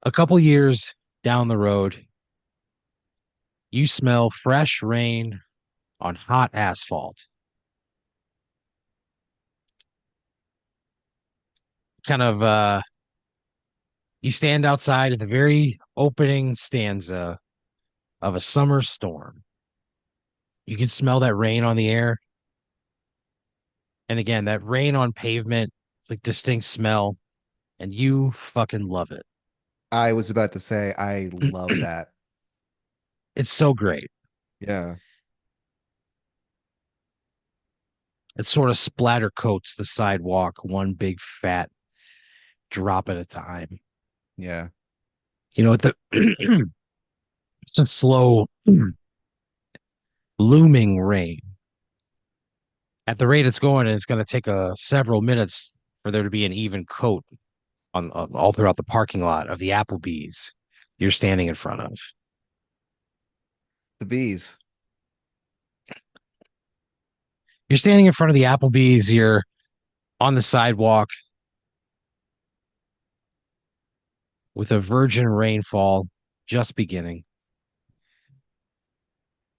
A couple years down the road, you smell fresh rain on hot asphalt. Kind of You stand outside at the very opening stanza of a summer storm. You can smell that rain on the air. And again, that rain on pavement, like distinct smell, and you fucking love it. I was about to say I love that. It's so great. Yeah. It sort of splatter coats the sidewalk, one big fat drop at a time. Yeah. It's a slow looming rain. At the rate it's going, it's going to take several minutes for there to be an even coat on all throughout the parking lot of the Applebee's you're standing in front of. The bees. You're standing in front of the Applebee's. You're on the sidewalk with a virgin rainfall just beginning.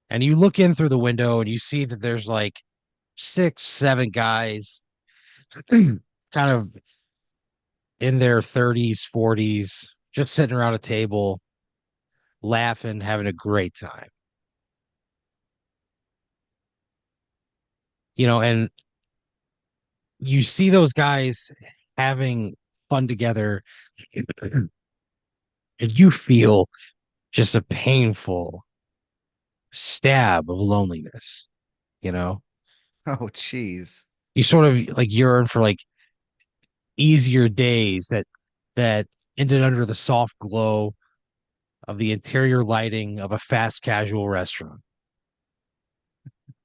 And you look in through the window and you see that there's like six, seven guys kind of in their 30s, 40s, just sitting around a table, laughing, having a great time. And you see those guys having fun together, and you feel just a painful stab of loneliness. You know, Oh, jeez. you sort of like yearn for like easier days that ended under the soft glow of the interior lighting of a fast casual restaurant.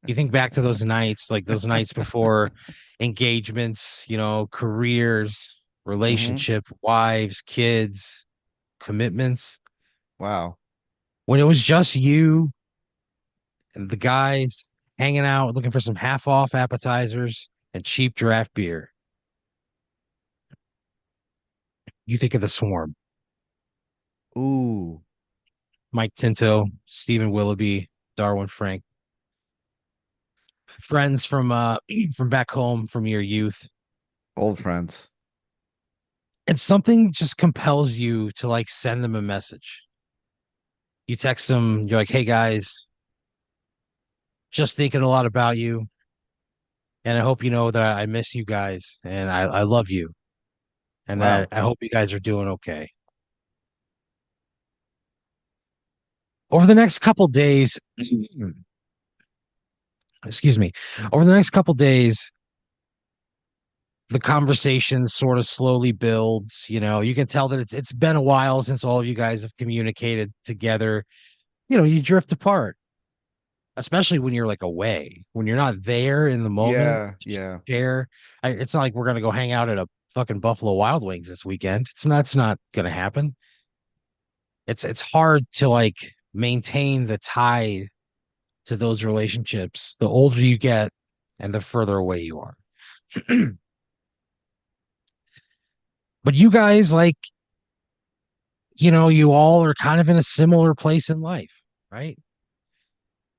You think back to those nights, like those nights before engagements, careers, Hmm. relationship, wives, kids, commitments, Wow. when it was just you and the guys hanging out looking for some half off appetizers and cheap draft beer. You think of the swarm. Ooh, Mike Tinto, Stephen Willoughby, Darwin Frank, friends from from back home from your youth. old friends. And something just compels you to like send them a message. You text them, you're like, "Hey guys, just thinking a lot about you, and I hope you know that I miss you guys and I love you and that Wow. I hope you guys are doing okay." Over the next couple days, excuse me, over the next couple days, the conversation sort of slowly builds. You can tell that it's been a while since all of you guys have communicated together. You drift apart, especially when you're like away, when you're not there in the moment Yeah, to yeah. share. It's not like we're gonna go hang out at a fucking Buffalo Wild Wings this weekend. It's not gonna happen. It's hard to like maintain the tie to those relationships the older you get and the further away you are. But you guys, like, you all are kind of in a similar place in life, right?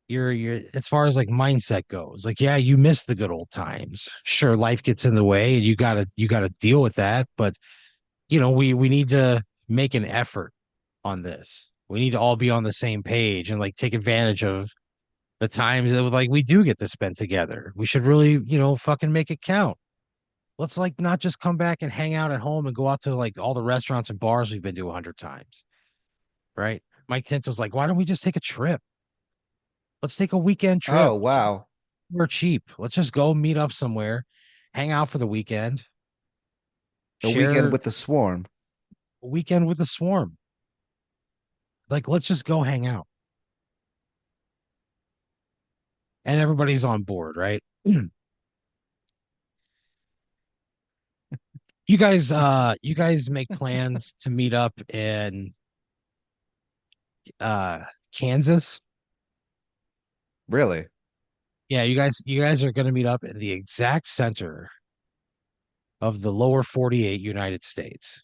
You're as far as like mindset goes, like, yeah, you miss the good old times. Sure, life gets in the way and you gotta deal with that. But we need to make an effort on this. We need to all be on the same page and like take advantage of the times that like we do get to spend together. We should really, fucking make it count. Let's like not just come back and hang out at home and go out to like all the restaurants and bars we've been to 100 times, right? Mike Tinto's like, why don't we just take a trip? Let's take a weekend Oh, trip. wow. We're cheap. Let's just go meet up somewhere, hang out for the weekend, A weekend share with the swarm. a weekend with the swarm. Like, let's just go hang out. And everybody's on board, right? You guys make plans to meet up in uh Kansas. Really? Yeah, you guys are gonna meet up in the exact center of the lower 48 United States.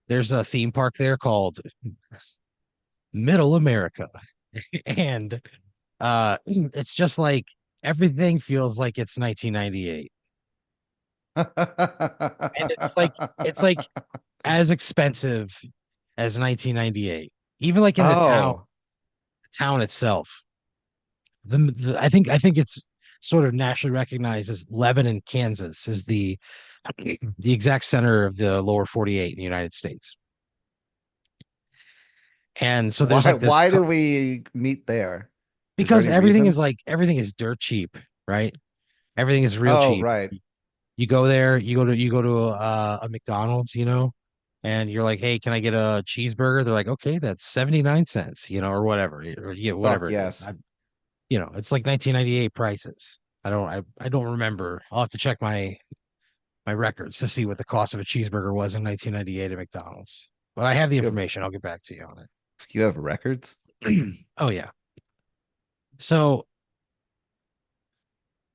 There's a theme park there called Middle America. And it's just like everything feels like it's 1998. And it's like as expensive as 1998. Even like in Oh, the town itself. I think it's sort of nationally recognized as Lebanon, Kansas, is the exact center of the lower 48 in the United States. And so there's why like this why do we meet there? Is there because any reason? everything is dirt cheap, right? Everything is real Oh, cheap. right. You go there, you go to a McDonald's, and you're like, "Hey, can I get a cheeseburger?" They're like, "Okay, that's 79 cents, or whatever, or Fuck whatever it is." yes. It's like 1998 prices. I don't remember. I'll have to check my records to see what the cost of a cheeseburger was in 1998 at McDonald's. But I have the You have information. I'll get back to you on you have records? it. Oh yeah. So,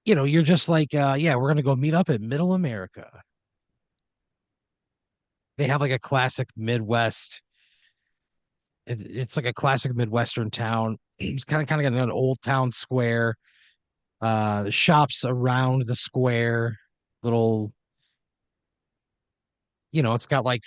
you're just like, yeah, we're gonna go meet up at Middle America. They have like a classic Midwest. It's like a classic Midwestern town. It's kind of got an old town square. The shops around the square, little, it's got like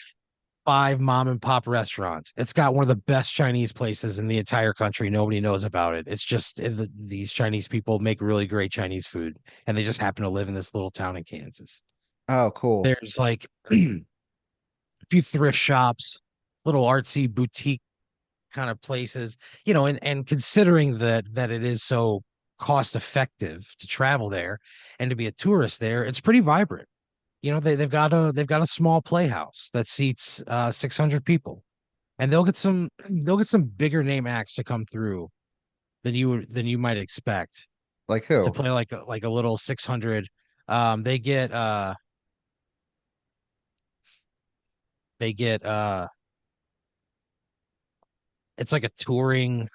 five mom and pop restaurants. It's got one of the best Chinese places in the entire country. Nobody knows about it. It's just these Chinese people make really great Chinese food, and they just happen to live in this little town in Kansas. Oh, cool. There's like a few thrift shops, little artsy boutique kind of places, and considering that it is so cost effective to travel there and to be a tourist there, it's pretty vibrant. They've got a small playhouse that seats 600 people, and they'll get some bigger name acts to come through than you might expect Like to who? play like a little 600. Um they get it's like a touring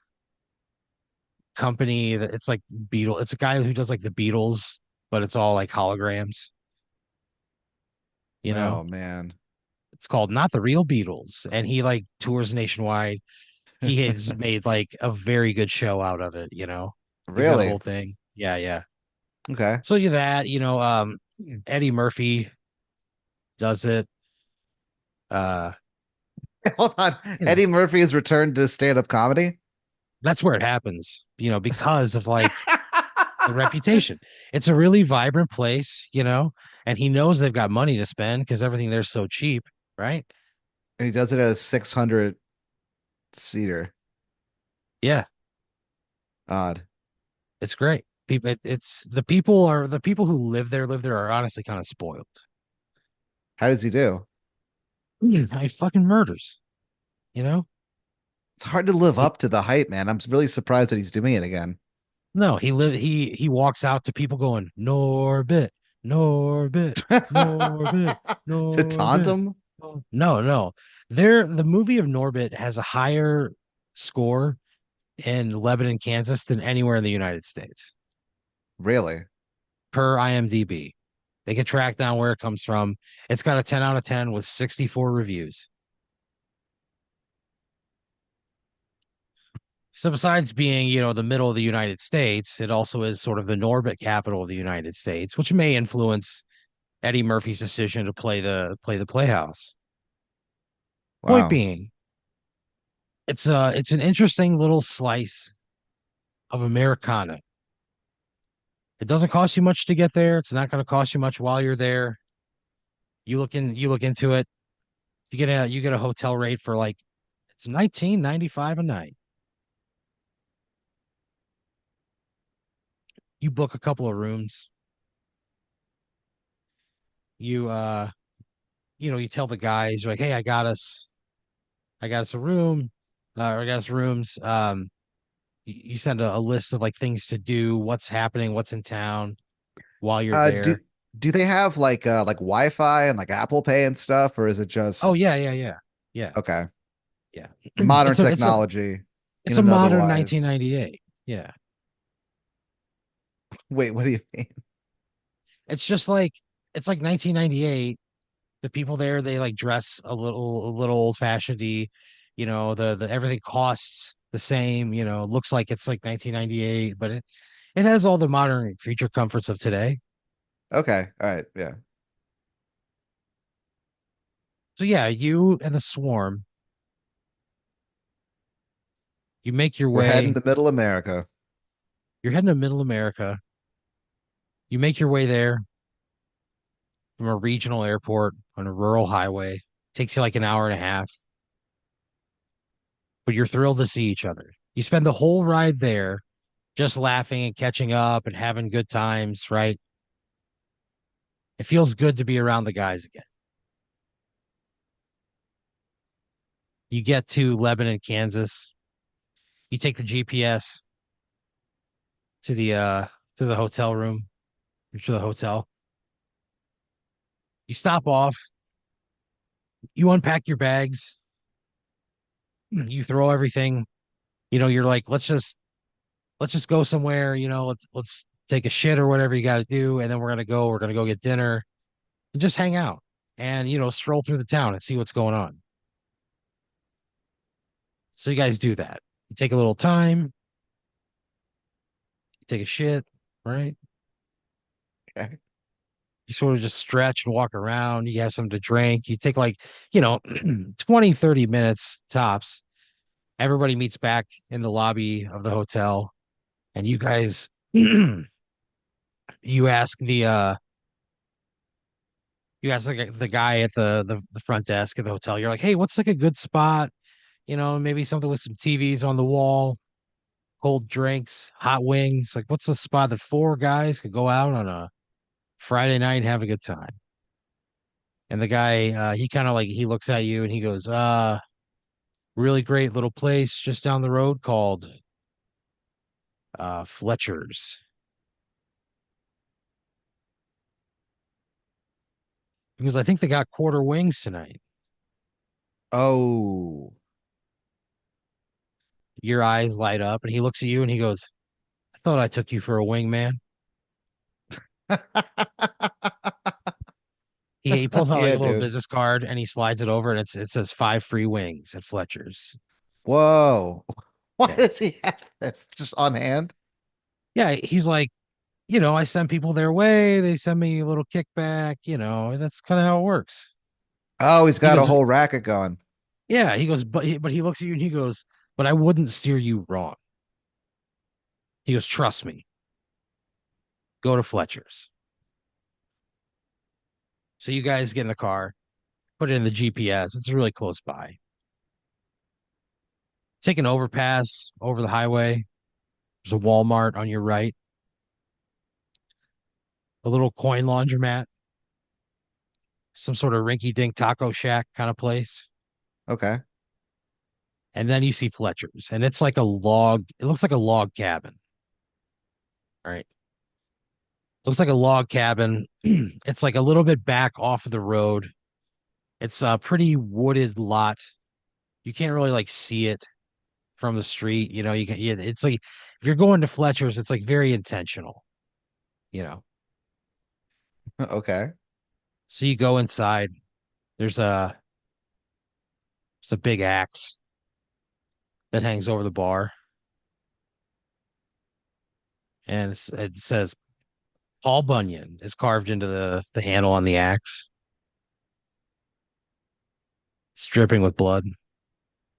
company that it's like Beatle. It's a guy who does like the Beatles, but it's all like holograms, you know. Oh man. It's called Not the Real Beatles, and he like tours nationwide. He has made like a very good show out of it, you know. He's got a Really? whole thing. Yeah, yeah. Okay. So you that, Eddie Murphy does it. Uh, Hold on. you know, Eddie Murphy has returned to stand-up comedy. that's where it happens, because of like the reputation. It's a really vibrant place, and he knows they've got money to spend because everything there's so cheap, right? And he does it at a 600 seater. Yeah, Odd. it's great. It's the people who live there are honestly kind of spoiled. How does he do? I fucking murders, you know? It's hard to live He, up to the hype, man. I'm really surprised that he's doing it again. no, he walks out to people going, Norbit, Norbit, Norbit, To taunt Norbit. him? No, no. The movie of Norbit has a higher score in Lebanon, Kansas than anywhere in the United States Really? per IMDb. They can track down where it comes from. It's got a 10 out of 10 with 64 reviews. So besides being, the middle of the United States, it also is sort of the Norbit capital of the United States, which may influence Eddie Murphy's decision to play the Playhouse. Point Wow. being, it's an interesting little slice of Americana. It doesn't cost you much to get there. It's not going to cost you much while you're there. You look into it. You get a hotel rate for like it's 19.95 a night. You book a couple of rooms. You you tell the guys, you're like, "Hey, I got us a room, or I got us rooms." You send a list of like things to do, what's happening, what's in town while you're Uh do there. do they have like Wi-Fi and like Apple Pay and stuff, or is it Oh just yeah, yeah, yeah. Yeah. okay, Yeah. modern It's a it's a technology in it's a modern otherwise? 1998. Yeah. Wait, what do you mean? It's just like it's like 1998 The people there, they like dress a little old fashioned. You know, the everything costs the same. You know, looks like it's like 1998, but it has all the modern creature comforts of today. Okay. All right. Yeah. So yeah, you and the swarm, you make your We're heading way. to middle America. You're heading to Middle America. You make your way there from a regional airport on a rural highway. Takes you like an hour and a half, but you're thrilled to see each other. You spend the whole ride there just laughing and catching up and having good times, right? It feels good to be around the guys again. You get to Lebanon, Kansas. You take the GPS to the hotel room, to the hotel. You stop off, you unpack your bags, you throw everything, you're like, let's just go somewhere, let's take a shit or whatever you got to do, and then we're gonna go get dinner and just hang out and stroll through the town and see what's going on. So you guys do that. You take a little time, you take a shit, right? Okay. You sort of just stretch and walk around. You have something to drink. You take like, you know, 20, 30 minutes tops. Everybody meets back in the lobby of the hotel, and you guys, you ask the guy at the front desk of the hotel. You're like, hey, what's like a good spot? Maybe something with some TVs on the wall, cold drinks, hot wings. Like, what's the spot that four guys could go out on a Friday night and have a good time? And the guy, he kind of like he looks at you and he goes, really great little place just down the road called Fletcher's. Because I think they got quarter wings tonight. Oh. Your eyes light up, and he looks at you and he goes, I thought I took you for a wingman. He pulls out like Yeah, a little dude. business card and he slides it over, and it says five free wings at Fletcher's. Whoa. Why Yeah. does he have this just on hand? Yeah. He's like, I send people their way. They send me a little kickback. That's kind of how it works. Oh, he's He got a goes, whole racket going. yeah. He goes, but he looks at you and he goes, but I wouldn't steer you wrong. He goes, trust me, go to Fletcher's. So you guys get in the car, put it in the GPS. It's really close by. Take an overpass over the highway. There's a Walmart on your right, a little coin laundromat, some sort of rinky dink taco shack kind of place. Okay. And then you see Fletcher's, and it's like it looks like a log cabin. All right. Looks like a log cabin. It's like a little bit back off of the road. It's a pretty wooded lot. You can't really like see it from the street. It's like if you're going to Fletcher's, it's like very intentional, you know. Okay. So you go inside. There's a there's a big axe that hangs over the bar, and it says Paul Bunyan is carved into the handle on the axe. It's dripping with blood.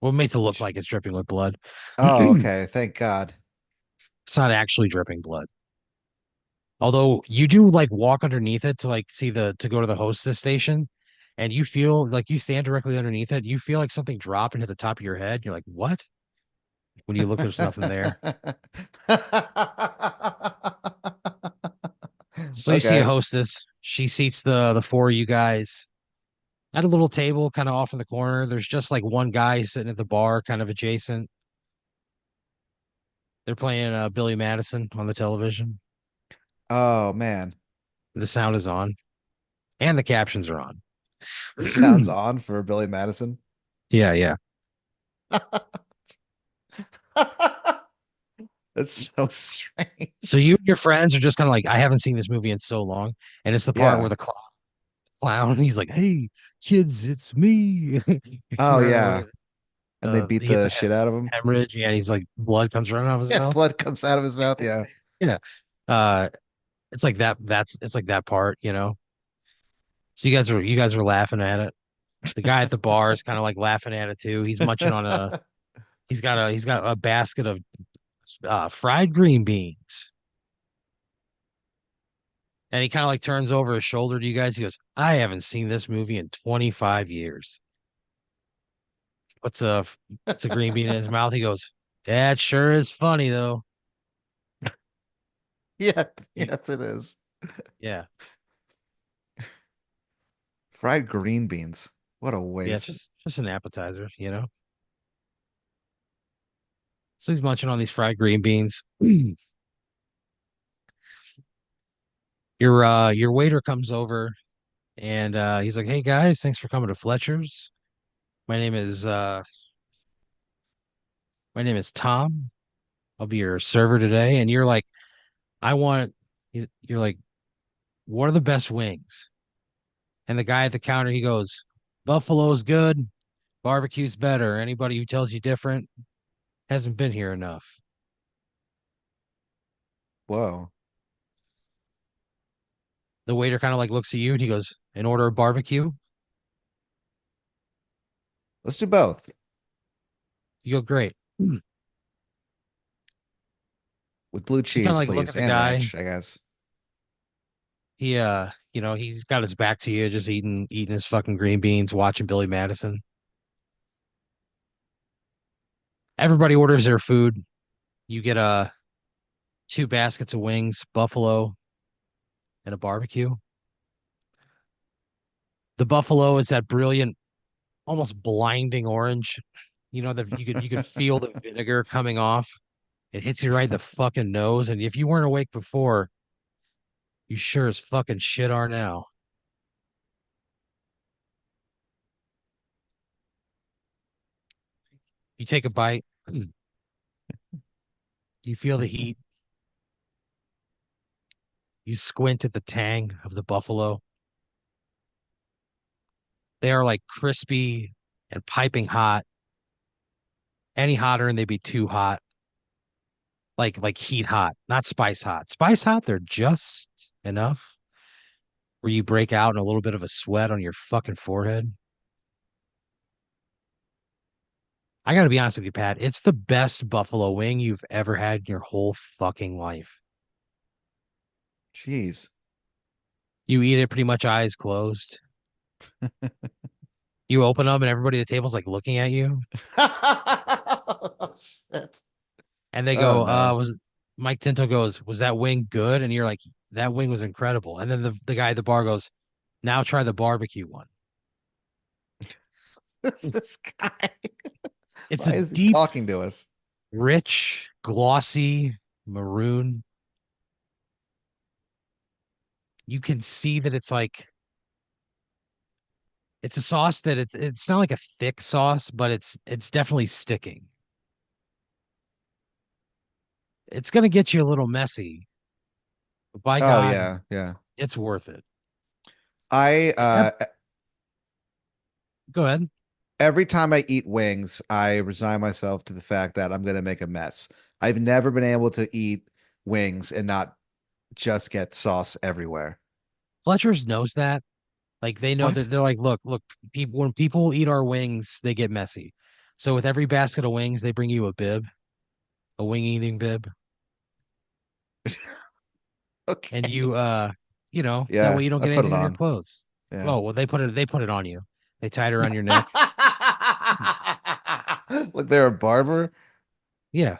Well, made to look like it's dripping with blood. Oh, It's okay. Thank God. not actually dripping blood. Although you do like walk underneath it to like see to go to the hostess station, and you feel like you stand directly underneath it. You feel like something drop into the top of your head. You're like, what? When you look, there's nothing there. So you see a Okay. hostess. She seats the four of you guys at a little table, kind of off in the corner. There's just like one guy sitting at the bar, kind of adjacent. They're playing Billy Madison on the television. Oh man. The sound is on, and the captions are on. The sound's on for Billy Madison. Yeah, yeah. That's so strange. So you and your friends are just kind of like, I haven't seen this movie in so long, and it's the part where Yeah. the clock clown. He's like, "Hey, kids, it's me." Oh Remember, yeah. And they beat he gets the a shit out of him. hemorrhage, and he's like, blood comes running out of his Yeah, mouth. blood comes out of his mouth. Yeah. Yeah, uh, it's like that. It's like that part, you know. So you guys are laughing at it. The guy at the bar is kind of like laughing at it too. He's munching on a. He's got a basket of fried green beans. And he kind of like turns over his shoulder to you guys. He goes, I haven't seen this movie in 25 years. What's a what's a green bean in his mouth? He goes, that sure is funny though. Yeah, You, yes, it is. yeah. Fried green beans. What a Yeah, it's waste. just an appetizer, you know. So he's munching on these fried green beans. Your waiter comes over and he's like, hey guys, thanks for coming to Fletcher's. My name is uh my name is Tom. I'll be your server today. And you're like, I want you're like, what are the best wings? And the guy at the counter, he goes, Buffalo's good, barbecue's better. Anybody who tells you different hasn't been here enough. Whoa. The waiter kind of like looks at you and he goes, an order of barbecue? Let's do both You go, great. You with blue kind of cheese, like look at please, the and guy. ranch, I guess. He's got his back to you, just eating his fucking green beans, watching Billy Madison. Everybody orders their food. You get two baskets of wings, buffalo, and a barbecue. The buffalo is that brilliant, almost blinding orange. You know that you could feel the vinegar coming off. It hits you right in the fucking nose. And if you weren't awake before, you sure as fucking shit are now. You take a bite, you feel the heat, you squint at the tang of the buffalo. They are like crispy and piping hot. Any hotter and they'd be too hot. Like heat hot, not spice hot. Spice hot, they're just enough where you break out in a little bit of a sweat on your fucking forehead. I gotta be honest with you, Pat. It's the best buffalo wing you've ever had in your whole fucking life. Jeez. You eat it pretty much eyes closed. You open them and everybody at the table's like looking at you. Oh, shit. And they Oh go, no. was Mike Tinto goes, was that wing good? And you're like, that wing was incredible. And then the guy at the bar goes, now try the barbecue one. Who's this guy? It's Why a is he deep, talking to us? rich, glossy maroon. You can see that it's a sauce that it's not like a thick sauce, but it's definitely sticking. It's gonna get you a little messy, but by Oh God, yeah, yeah. it's worth it. I That, go ahead. every time I eat wings, I resign myself to the fact that I'm gonna make a mess. I've never been able to eat wings and not just get sauce everywhere. Fletcher's knows that. Like they know What? that they're like, look, people when people eat our wings, they get messy. So with every basket of wings, they bring you a bib, a wing eating bib, and Okay. that way Yeah, you don't I get put it anything on your on. clothes. Yeah. Oh, well, they put it on you. They tied it around your neck. Like they're a barber? Yeah.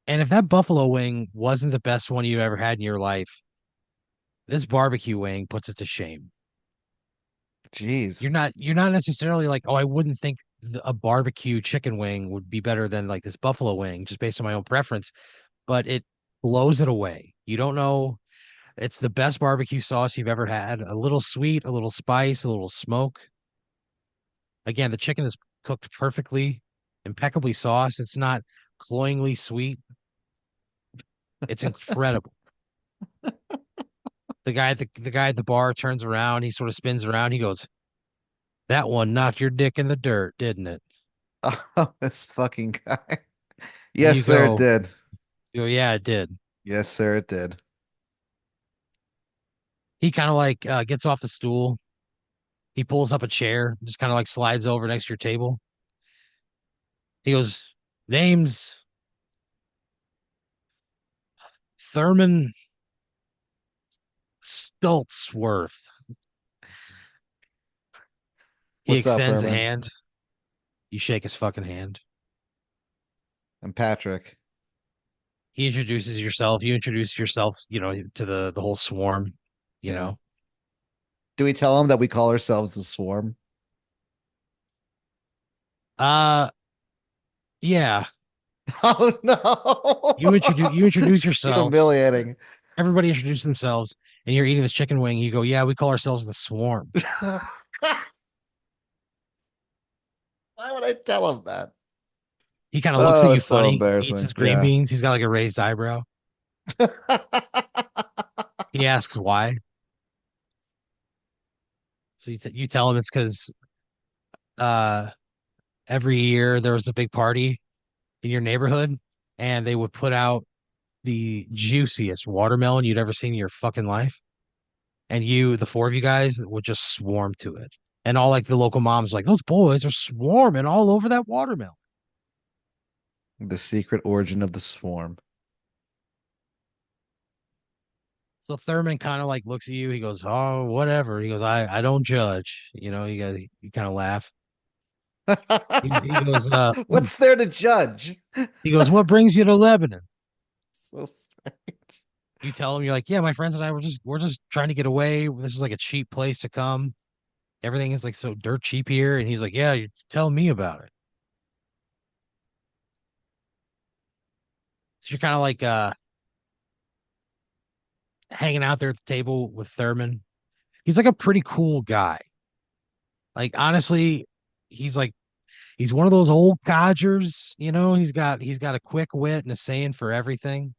And if that buffalo wing wasn't the best one you ever had in your life, this barbecue wing puts it to shame. Jeez. You're not necessarily like, oh, I wouldn't think a barbecue chicken wing would be better than like this buffalo wing just based on my own preference, but it blows it away. You don't know. It's the best barbecue sauce you've ever had. A little sweet, a little spice, a little smoke. Again, the chicken is cooked perfectly, impeccably sauced. It's not cloyingly sweet. It's incredible. The guy at the bar turns around, he sort of spins around, he goes, "That one knocked your dick in the dirt, didn't it?" Oh, this fucking guy. And Yes, sir, it did. you go, "Yeah, it did." Yes, sir, it did. He kind of like gets off the stool. He pulls up a chair, just kind of like slides over next to your table. He goes, "Name's Thurman Stultsworth." He What's up, extends a Herman? hand. You shake his fucking hand. I'm Patrick. He introduces yourself. You introduce yourself, to the whole swarm, you Yeah. know. Do we tell him that we call ourselves the Swarm? Uh yeah. Oh no. You introduce It's yourselves. humiliating. Everybody introduces themselves, and you're eating this chicken wing. You go, "Yeah, we call ourselves the swarm." Why would I tell him that? He kind of looks at Oh, you it's so funny. He eats his embarrassing. green Yeah. beans. He's got like a raised eyebrow. He asks why. So you tell him it's because uh every year there was a big party in your neighborhood, and they would put out the juiciest watermelon you'd ever seen in your fucking life. And the four of you guys, would just swarm to it. And all like the local moms like, "Those boys are swarming all over that watermelon." The secret origin of the Swarm. So Thurman kind of like looks at you. He goes, "Oh, whatever." He goes, I don't judge." You kind of laugh. He goes, What's there to judge? "What brings you to Lebanon?" So strange. You tell him, you're like, "Yeah, my friends and I we're just trying to get away. This is like a cheap place to come. Everything is like so dirt cheap here." And he's like, "Yeah, you tell me about it." So you're kind of like hanging out there at the table with Thurman. He's like a pretty cool guy. Like honestly, he's like he's one of those old codgers, he's got a quick wit and a saying for everything.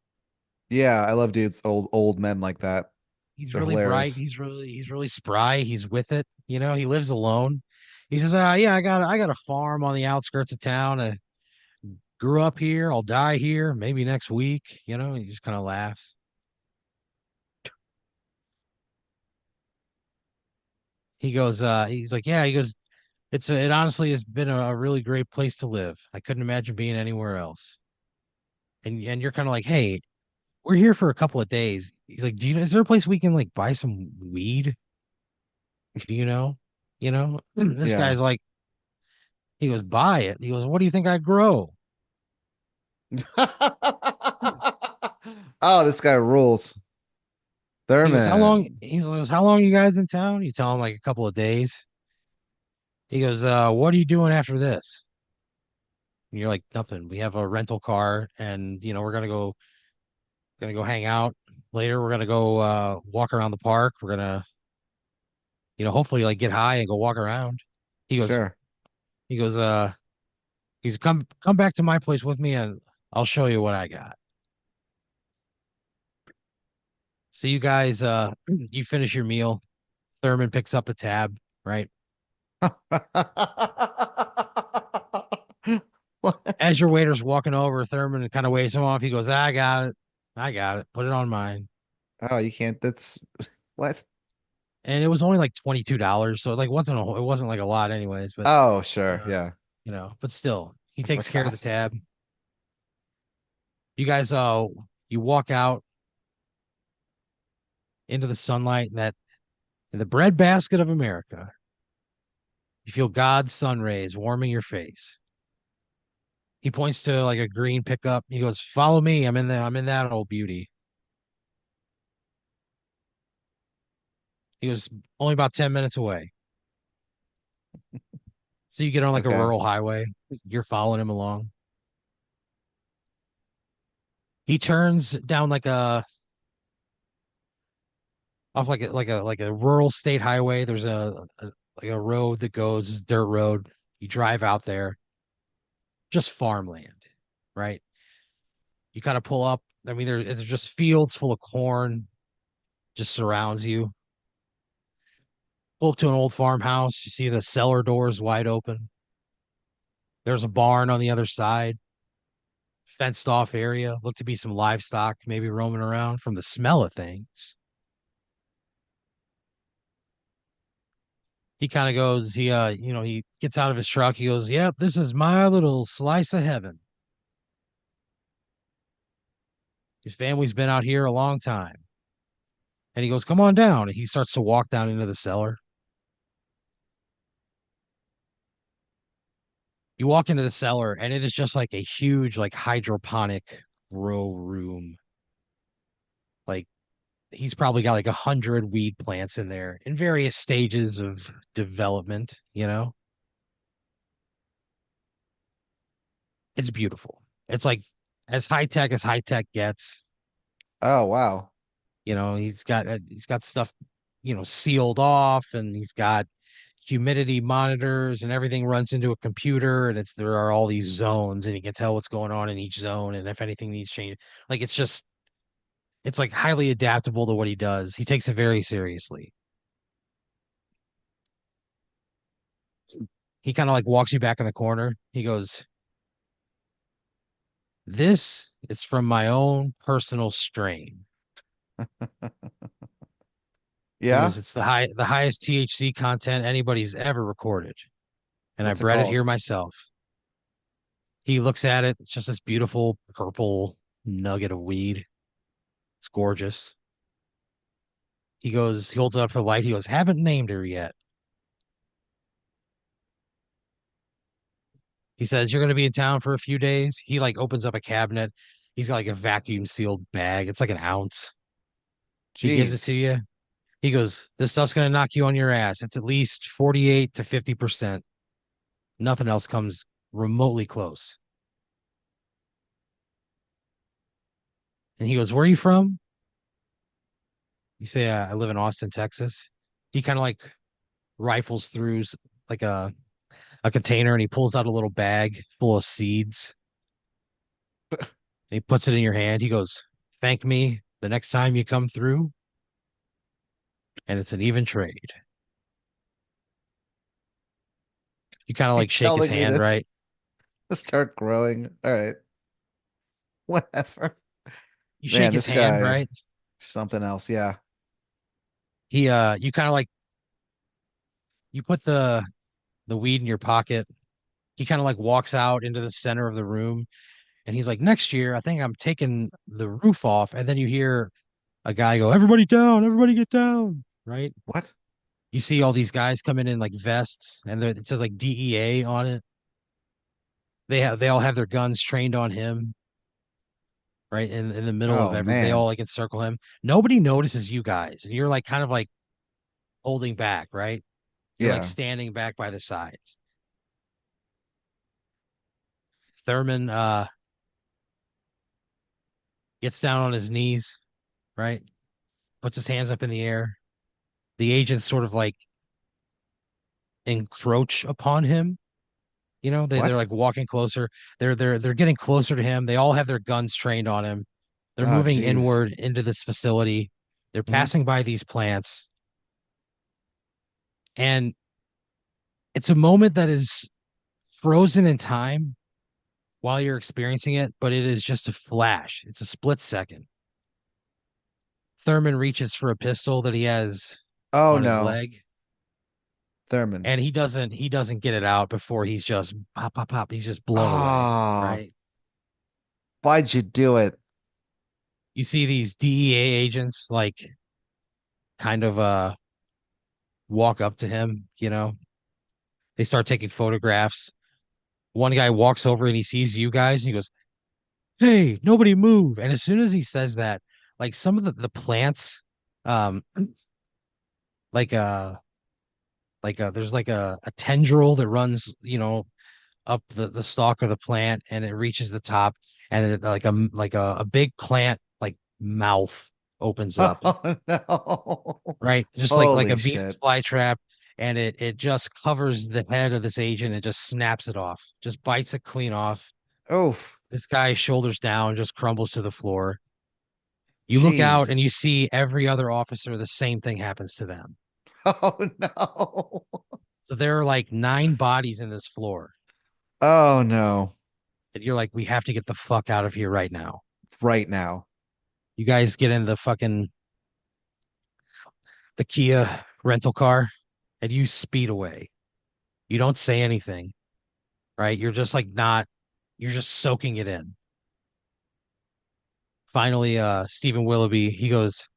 Yeah, I love dudes, old men like that. He's They're really bright, hilarious. he's really spry, he's with it, he lives alone. He says, "Yeah, I got a farm on the outskirts of town. I grew up here, I'll die here, maybe next week." He just kind of laughs. He's like, "Yeah," he goes, it honestly has been a really great place to live. I couldn't imagine being anywhere else." And you're kind of like, "Hey, we're here for a couple of days." He's like, is there a place we can like buy some weed? Do you know? This Yeah. guy's like, he goes, "Buy it." He goes, "What do you think I grow?" Oh, this guy rules. He goes, "How long?" Thurman. He goes, "How long are you guys in town?" You tell him like a couple of days. He goes, "What are you doing after this?" And you're like, "Nothing. We have a rental car, and we're gonna go hang out later. We're gonna go walk around the park. We're gonna, hopefully like get high and go walk around." He goes, Sure. he goes, he's come back to my place with me, and I'll show you what I got. So you guys, you finish your meal. Thurman picks up the tab, right? What? As your waiter's walking over, Thurman kind of waves him off. He goes, "I got it. I got it. Put it on mine." Oh, you can't. That's what? And it was only like $22. So it like it wasn't like a lot anyways, but Oh, sure. uh, Yeah. but still, he I takes care of the forgot. tab. You guys, you walk out into the sunlight in the breadbasket of America. You feel God's sun rays warming your face. He points to like a green pickup. He goes, "Follow me. I'm in that old beauty." He was only about 10 minutes away. So you get on like a Okay. rural highway. You're following him along. He turns down like a off like a rural state highway. There's like a road that goes dirt road. You drive out there, just farmland, right? You kind of pull up. I mean, it's just fields full of corn, just surrounds you. Pull up to an old farmhouse. You see the cellar doors wide open. There's a barn on the other side, fenced off area. Look to be some livestock maybe roaming around from the smell of things. He kind of goes, he gets out of his truck. He goes, "Yep, this is my little slice of heaven. His family's been out here a long time." And he goes, "Come on down." And he starts to walk down into the cellar. You walk into the cellar, and it is just like a huge, like hydroponic grow room. Like he's probably got like 100 weed plants in there in various stages of development. It's beautiful. It's like as high tech gets. Oh, wow. He's got stuff, sealed off, and he's got humidity monitors, and everything runs into a computer, and there are all these zones, and you can tell what's going on in each zone, and if anything needs change. Like it's like highly adaptable to what he does. He takes it very seriously. He kind of like walks you back in the corner. He goes, "This is from my own personal strain." He Yeah. goes, "It's the highest THC content anybody's ever recorded, and I What's it bred it called? here myself." He looks at it. It's just this beautiful purple nugget of weed. It's gorgeous. He holds it up to the light. He goes, "Haven't named her yet." He says, "You're going to be in town for a few days." He like opens up a cabinet. He's got like a vacuum sealed bag. It's like an ounce. He gives it to Jeez. you. He goes, "This stuff's going to knock you on your ass. It's at least 48 to 50%. Nothing else comes remotely close." And he goes, "Where are you from?" You say, "I live in Austin, Texas." He kind of like rifles through like a container, and he pulls out a little bag full of seeds, and he puts it in your hand. He goes, "Thank me the next time you come through, and it's an even trade." You kind of You're like shake his telling me hand, to right? start growing. All right. Whatever. You shake Man, his this hand, guy, right? something else. Yeah. You kind of like you put the weed in your pocket. He kind of like walks out into the center of the room, and he's like, "Next year, I think I'm taking the roof off." And then you hear a guy go, "Everybody down, everybody get down," right? What? You see all these guys coming in like vests, and it says like DEA on it. They all have their guns trained on him, right? In the middle of Oh, they all man. like encircle him. Nobody notices you guys, and you're like kind of like holding back, right? You're like Yeah. standing back by the sides. Thurman gets down on his knees, right? Puts his hands up in the air. The agents sort of like encroach upon him. They're What? like walking closer. They're getting closer to him. They all have their guns trained on him. They're Oh, moving geez. inward into this facility. They're Hmm. passing by these plants, and it's a moment that is frozen in time while you're experiencing it, but it is just a flash. It's a split second. Thurman reaches for a pistol that he has Oh, on his no. leg, Thurman. and he doesn't get it out before he's just pop pop pop. He's just blown away, Oh, right? why'd you do it? You see these DEA agents like kind of walk up to him, they start taking photographs. One guy walks over and he sees you guys and he goes, "Hey, nobody move." And as soon as he says that, like some of the plants, um, like there's like a tendril that runs, up the stalk of the plant, and it reaches the top, and like a big plant like mouth opens up, Oh, no. right? Just like Holy a Venus shit. flytrap, and it just covers the head of this agent and just snaps it off, just bites it clean off. Oof. This guy, shoulders down, just crumbles to the floor. You look out and Jeez. you see every other officer, the same thing happens to them. Oh no. So there are like 9 bodies in this floor. Oh no. And you're like, we have to get the fuck out of here right now. Right now. You guys get in the Kia rental car and you speed away. You don't say anything, right? You're just like not, you're just soaking it in. Finally, Stephen Willoughby, he goes,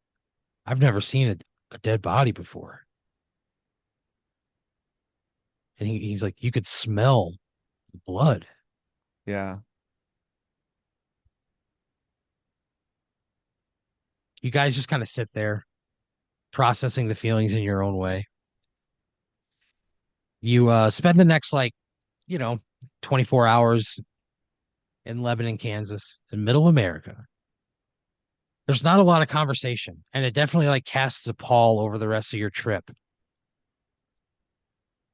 I've never seen a dead body before. And he's like, you could smell the blood. Yeah. You guys just kind of sit there processing the feelings in your own way. You spend the next like, you know, 24 hours in Lebanon, Kansas, in middle America. There's not a lot of conversation, and it definitely like casts a pall over the rest of your trip.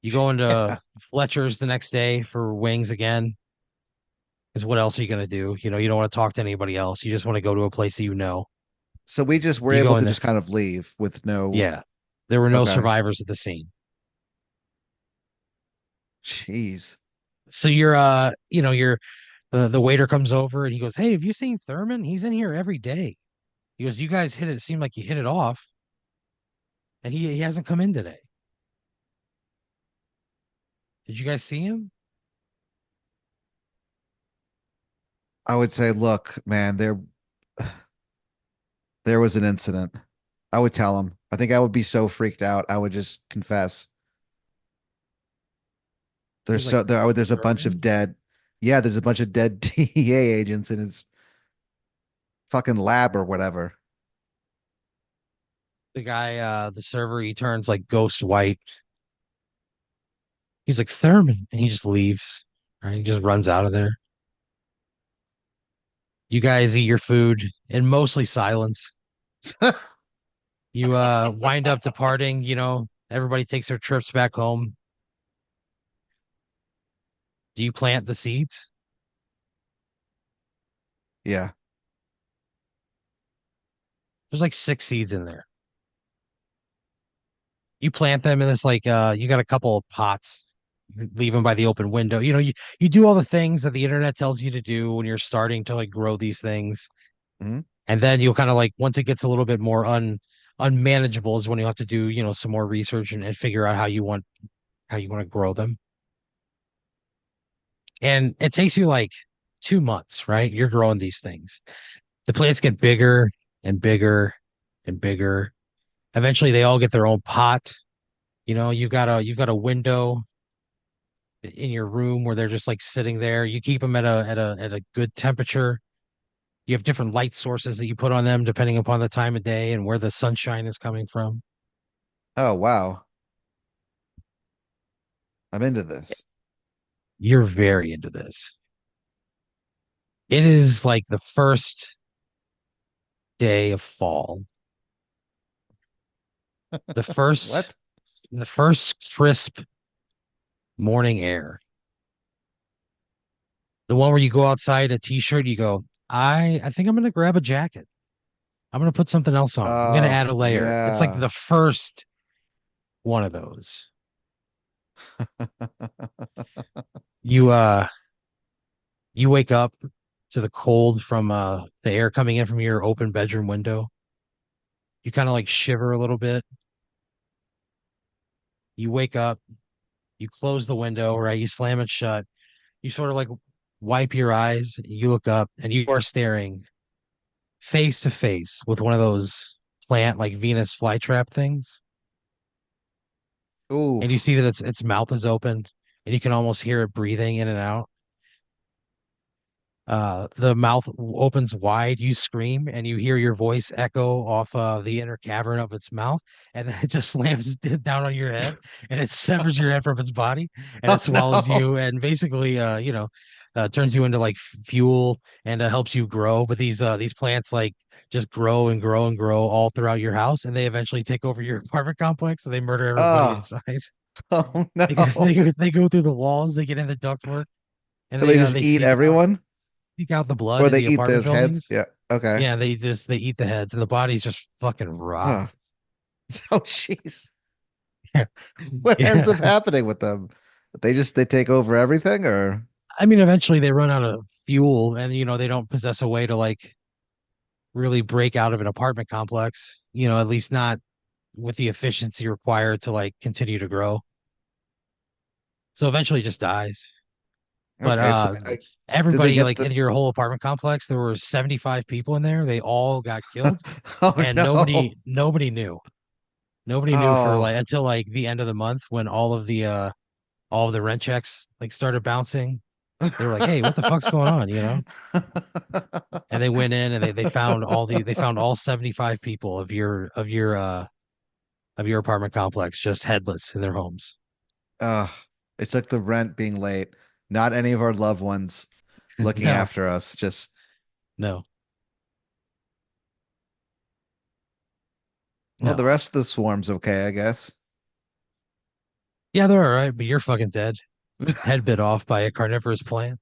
You go into Yeah. Fletcher's the next day for wings again. Because what else are you gonna do? You know, you don't want to talk to anybody else. You just want to go to a place that you know. So we just were You able go in to there. just kind of leave with no. Yeah. There were no Okay. survivors at the scene. Jeez. So you're you're the waiter comes over and he goes, "Hey, have you seen Thurman? He's in here every day." He goes, "You guys hit it. It seemed like you hit it off, and he hasn't come in today. Did you guys see him?" I would say, look, man, there was an incident. I would tell him. I think I would be so freaked out. I would just confess. He's There's like, so there's a bunch of "Thurman?" dead. Yeah, there's a bunch of dead DEA agents in his fucking lab or whatever. The guy, the server, he turns like ghost white. He's like, "Thurman," and he just leaves. Right? He just runs out of there. You guys eat your food in mostly silence. You wind up departing, everybody takes their trips back home. Do you plant the seeds? Yeah. There's like 6 seeds in there. You plant them in this like you got a couple of pots. You leave them by the open window. You do all the things that the internet tells you to do when you're starting to like grow these things. Mhm. And then you'll kind of like once it gets a little bit more unmanageable is when you have to do, some more research and figure out how you want to grow them. And it takes you like 2 months, right? You're growing these things. The plants get bigger and bigger and bigger. Eventually they all get their own pot. You've got a window in your room where they're just like sitting there. You keep them at a good temperature. You have different light sources that you put on them depending upon the time of day and where the sunshine is coming from. Oh, wow. I'm into this. You're very into this. It is like the first day of fall. The first What? the first crisp morning air. The one where you go outside a t-shirt, you go, I think I'm gonna grab a jacket. I'm gonna put something else on. I'm gonna Oh, add a layer. It's like yeah. the first one of those. You you wake up to the cold from the air coming in from your open bedroom window. You kind of like shiver a little bit. You wake up, you close the window, right? You slam it shut. You sort of like wipe your eyes, you look up, and you are staring face to face with one of those plant like Venus flytrap things. Ooh. And you see that its mouth is open and you can almost hear it breathing in and out. The mouth opens wide, you scream, and you hear your voice echo off the inner cavern of its mouth, and then it just slams down on your head, and it severs your head from its body, and it Oh swallows no. you, and basically, turns you into like fuel and helps you grow. But these plants like just grow and grow and grow all throughout your house, and they eventually take over your apartment complex, and they murder everybody Oh. inside. Oh They go, no. they go through the walls, they get in the ductwork, and So they just they eat seek out everyone? seek out the blood Or in they the eat their apartment heads? buildings. Yeah. Okay. Yeah, they eat the heads and the bodies just fucking rot. Oh, oh, jeez. What ends up Yeah. happening with them? They take over everything, or I mean, eventually they run out of fuel and they don't possess a way to like really break out of an apartment complex, at least not with the efficiency required to like continue to grow. So eventually it just dies. But okay. So did they everybody get like in the? your whole apartment complex, there were 75 people in there. They all got killed Oh and no! nobody knew. Nobody knew for Oh. like until like the end of the month when all of the rent checks like started bouncing. They were like, "Hey, what the fuck's going on?" And they went in and they found all 75 people of your apartment complex just headless in their homes. uh, it's like the rent being late. Not any of our loved ones looking No, after us. Just no, well, the no. rest of the swarm's okay, I guess. Yeah, they're all right, but you're fucking dead. Head bit off by a carnivorous plant.